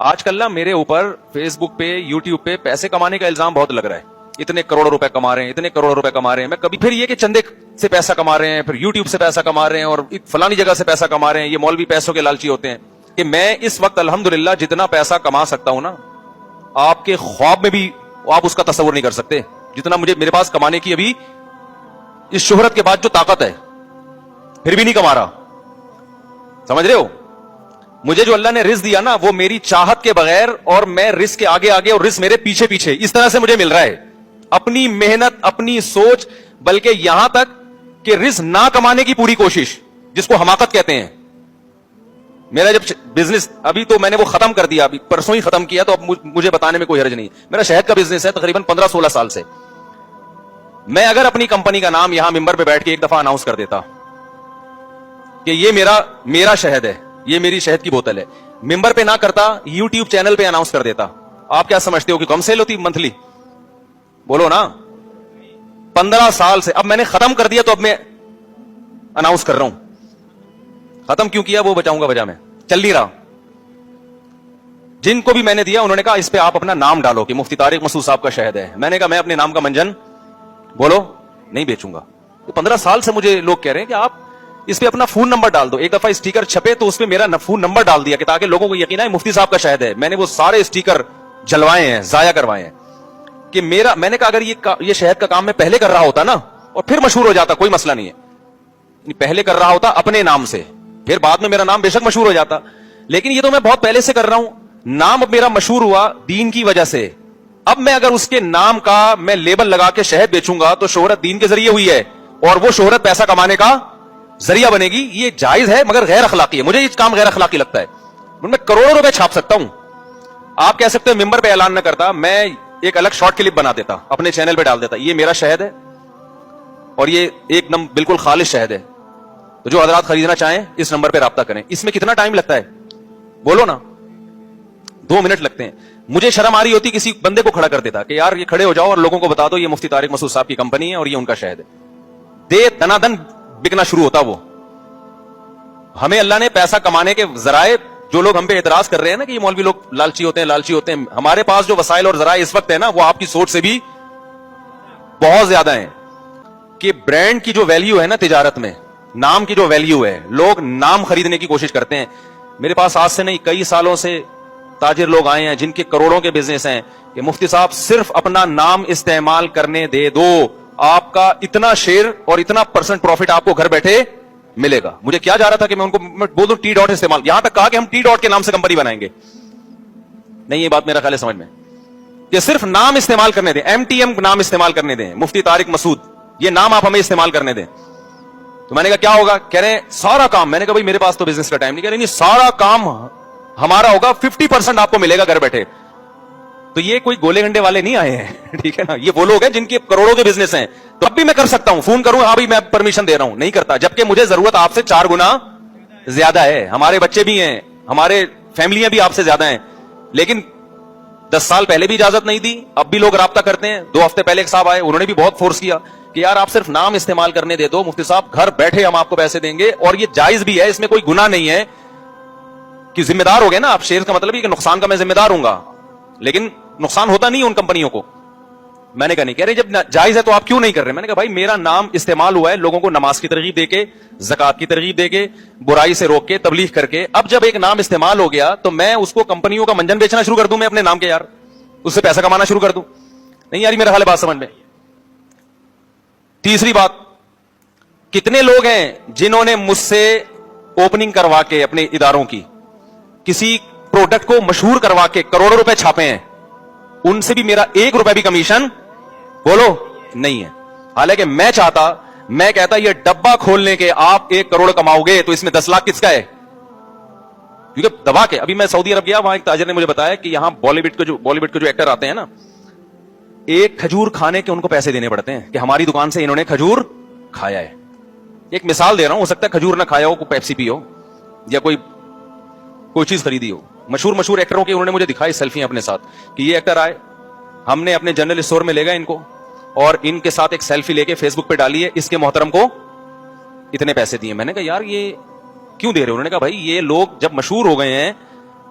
آج کل نا میرے اوپر فیس بک پہ یوٹیوب پہ پیسے کمانے کا الزام بہت لگ رہا ہے. اتنے کروڑ روپے کما رہے ہیں, اتنے کروڑ روپے کما رہے ہیں. میں کبھی پھر یہ کہ چندے سے پیسہ کما رہے ہیں, پھر یوٹیوب سے پیسہ کما رہے ہیں, اور فلانی جگہ سے پیسہ کما رہے ہیں. یہ مولوی پیسوں کے لالچی ہوتے ہیں. کہ میں اس وقت الحمدللہ جتنا پیسہ کما سکتا ہوں نا, آپ کے خواب میں بھی آپ اس کا تصور نہیں کر سکتے. جتنا مجھے میرے پاس کمانے کی ابھی اس شہرت کے بعد جو طاقت ہے, پھر بھی نہیں کما رہا. سمجھ رہے ہو؟ مجھے جو اللہ نے رزق دیا نا, وہ میری چاہت کے بغیر, اور میں رزق کے آگے آگے اور رزق میرے پیچھے پیچھے, اس طرح سے مجھے مل رہا ہے. اپنی محنت, اپنی سوچ, بلکہ یہاں تک کہ رزق نہ کمانے کی پوری کوشش, جس کو حماقت کہتے ہیں. میرا جب بزنس, ابھی تو میں نے وہ ختم کر دیا, ابھی پرسوں ہی ختم کیا, تو اب مجھے بتانے میں کوئی حرج نہیں. میرا شہد کا بزنس ہے تقریباً 15-16 سال سے. میں اگر اپنی کمپنی کا نام یہاں ممبر پہ بیٹھ کے ایک دفعہ اناؤنس کر دیتا کہ یہ میرا شہد ہے, یہ میری شہد کی بوتل ہے, ممبر پہ نہ کرتا, یوٹیوب چینل پہ اناؤنس کر دیتا, آپ کیا سمجھتے ہو کہ کم سیل ہوتی منتھلی؟ بولو نا. 15 سال سے. اب میں نے ختم کر دیا تو اب میں اناؤنس کر رہا ہوں. ختم کیوں کیا وہ بچاؤں گا وجہ میں, چل نہیں رہا. جن کو بھی میں نے دیا انہوں نے کہا اس پہ آپ اپنا نام ڈالو کہ مفتی طارق مسعود صاحب کا شہد ہے. میں نے کہا میں اپنے نام کا منجن بولو نہیں بیچوں گا. 15 سال سے مجھے لوگ کہہ رہے ہیں کہ آپ اس پہ اپنا فون نمبر ڈال دو. ایک دفعہ اسٹیکر چھپے تو اس پہ میرا فون نمبر ڈال دیا کہ تاکہ لوگوں کو یقین آئے مفتی صاحب کا شہد ہے. میں نے وہ سارے اسٹیکر جلوائے ہیں, ضائع کروائے ہیں. کہ میں نے کہا اگر یہ شہد کا کام میں پہلے کر رہا ہوتا نا, اور پھر مشہور ہو جاتا, کوئی مسئلہ نہیں ہے. پہلے کر رہا ہوتا اپنے نام سے, پھر بعد میں میرا نام بے شک مشہور ہو جاتا. لیکن یہ تو میں بہت پہلے سے کر رہا ہوں. نام اب میرا مشہور ہوا دین کی وجہ سے. اب میں اگر اس کے نام کا میں لیبل لگا کے شہد بیچوں گا تو شہرت دین کے ذریعے ہوئی ہے, اور وہ شہرت پیسہ کمانے کا ذریعہ بنے گی. یہ جائز ہے مگر غیر اخلاقی ہے. مجھے یہ کام غیر اخلاقی لگتا ہے. میں کروڑوں روپے چھاپ سکتا ہوں. آپ کہہ سکتے ہیں ممبر پہ اعلان نہ کرتا, میں ایک الگ شارٹ کلپ بنا دیتا, اپنے چینل پہ ڈال دیتا, یہ میرا شہد ہے اور یہ ایک دم بالکل خالص شہد ہے, تو جو حضرات خریدنا چاہیں اس نمبر پہ رابطہ کریں. اس میں کتنا ٹائم لگتا ہے بولو نا, 2 منٹ لگتے ہیں. مجھے شرم آ رہی ہوتی کسی بندے کو کھڑا کر دیتا کہ یار یہ کھڑے ہو جاؤ اور لوگوں کو بتا دو یہ مفتی طارق مسعود صاحب کی کمپنی ہے اور یہ ان کا شہد ہے. دے دنا دن بکنا شروع ہوتا. وہ ہمیں اللہ نے پیسہ کمانے کے ذرائع, جو لوگ ہم پہ اعتراض کر رہے ہیں نا کہ یہ مولوی لوگ لالچی ہوتے ہیں, ہمارے پاس جو وسائل اور ذرائع اس وقت ہے نا, وہ آپ کی سوچ سے بھی بہت زیادہ ہیں. کہ برانڈ کی جو ویلیو ہے نا تجارت میں, نام کی جو ویلیو ہے, لوگ نام خریدنے کی کوشش کرتے ہیں. میرے پاس آج سے نہیں کئی سالوں سے تاجر لوگ آئے ہیں جن کے کروڑوں کے بزنس ہیں کہ مفتی صاحب صرف اپنا نام استعمال کرنے دے دو, آپ کا اتنا شیئر اور اتنا پرسنٹ پروفٹ آپ کو گھر بیٹھے ملے گا. مجھے کیا جا رہا تھا کہ میں ان کو بول دوں ٹی ڈاٹ استعمال, یہاں تک کہا کہ ہم ٹی ڈاٹ کے نام سے کمپنی بنائیں گے. نہیں, یہ بات میرا خیال ہے سمجھ میں, کہ صرف نام استعمال کرنے دیں, MTM نام استعمال کرنے دیں, مفتی طارق مسعود, یہ نام آپ ہمیں استعمال کرنے دیں. تو میں نے کہا کیا ہوگا, کہہ رہے ہیں سارا کام. میں نے کہا بھائی میرے پاس تو بزنس کا ٹائم نہیں. کہہ رہے نہیں, سارا کام ہمارا ہوگا, 50% آپ کو ملے گا گھر بیٹھے. تو یہ کوئی گولے گنڈے والے نہیں آئے ہیں, ٹھیک ہے نا, یہ وہ لوگ ہیں جن کے کروڑوں کے بزنس ہیں. تو اب بھی میں کر سکتا ہوں, فون کروں ہاں بھائی میں پرمیشن دے رہا ہوں, نہیں کرتا, جبکہ مجھے ضرورت آپ سے 4 گنا زیادہ ہے. ہمارے بچے بھی ہیں, ہمارے فیملیاں بھی آپ سے زیادہ ہیں. لیکن 10 سال پہلے بھی اجازت نہیں دی, اب بھی لوگ رابطہ کرتے ہیں. 2 ہفتے پہلے ایک صاحب آئے, انہوں نے بھی بہت فورس کیا کہ یار آپ صرف نام استعمال کرنے دے دو مفتی صاحب, گھر بیٹھے ہم آپ کو پیسے دیں گے, اور یہ جائز بھی ہے, اس میں کوئی گناہ نہیں ہے. کہ ذمہ دار ہو گئے نا آپ, شیئر کا مطلب ہے کہ نقصان کا میں ذمہ دار ہوں گا, لیکن نقصان ہوتا نہیں ان کمپنیوں کو. میں نے کہا نہیں. کہہ رہے جب جائز ہے تو آپ کیوں نہیں کر رہے. میں نے کہا بھائی میرا نام استعمال ہوا ہے لوگوں کو نماز کی ترغیب دے کے, زکات کی ترغیب دے کے, برائی سے روک کے, تبلیغ کر کے. اب جب ایک نام استعمال ہو گیا تو میں اس کو کمپنیوں کا منجن بیچنا شروع کر دوں میں اپنے نام کے, یار اس سے پیسہ کمانا شروع کر دوں. نہیں یار, میرا حال بات سمجھ میں. تیسری بات, کتنے لوگ ہیں جنہوں نے مجھ سے اوپننگ کروا کے اپنے اداروں کی, کسی پروڈکٹ کو مشہور کروا کے کروڑوں روپے چھاپے ہیں, ان سے بھی میرا 1 روپے بھی کمیشن بولو نہیں ہے. حالانکہ میں چاہتا, میں کہتا یہ ڈبہ کھولنے کے آپ 1 کروڑ کماؤ گے تو اس میں 10 لاکھ کس کا ہے, کیونکہ دبا کے. ابھی میں سعودی عرب گیا, وہاں ایک تاجر نے مجھے بتایا کہ یہاں بالی ووڈ کے جو ایکٹر آتے ہیں نا, ایک کھجور کھانے کے ان کو پیسے دینے پڑتے ہیں کہ ہماری دکان سے انہوں نے کھجور کھایا ہے. ایک مثال دے رہا ہوں, ہو سکتا ہے کھجور نہ کھایا ہو, کوئی پیپسی پی ہو یا کوئی چیز خریدی ہو. مشہور ایکٹروں کے انہوں نے مجھے دکھائی سیلفیاں اپنے ساتھ کہ یہ ایکٹر آئے, ہم نے اپنے جنرل اسٹور میں لے گئے ان کو, اور ان کے ساتھ ایک سیلفی لے کے فیس بک پہ ڈالی ہے, اس کے محترم کو اتنے پیسے دیے. میں نے کہا یار یہ کیوں دے رہے ہو. انہوں نے کہا بھائی یہ لوگ جب مشہور ہو گئے ہیں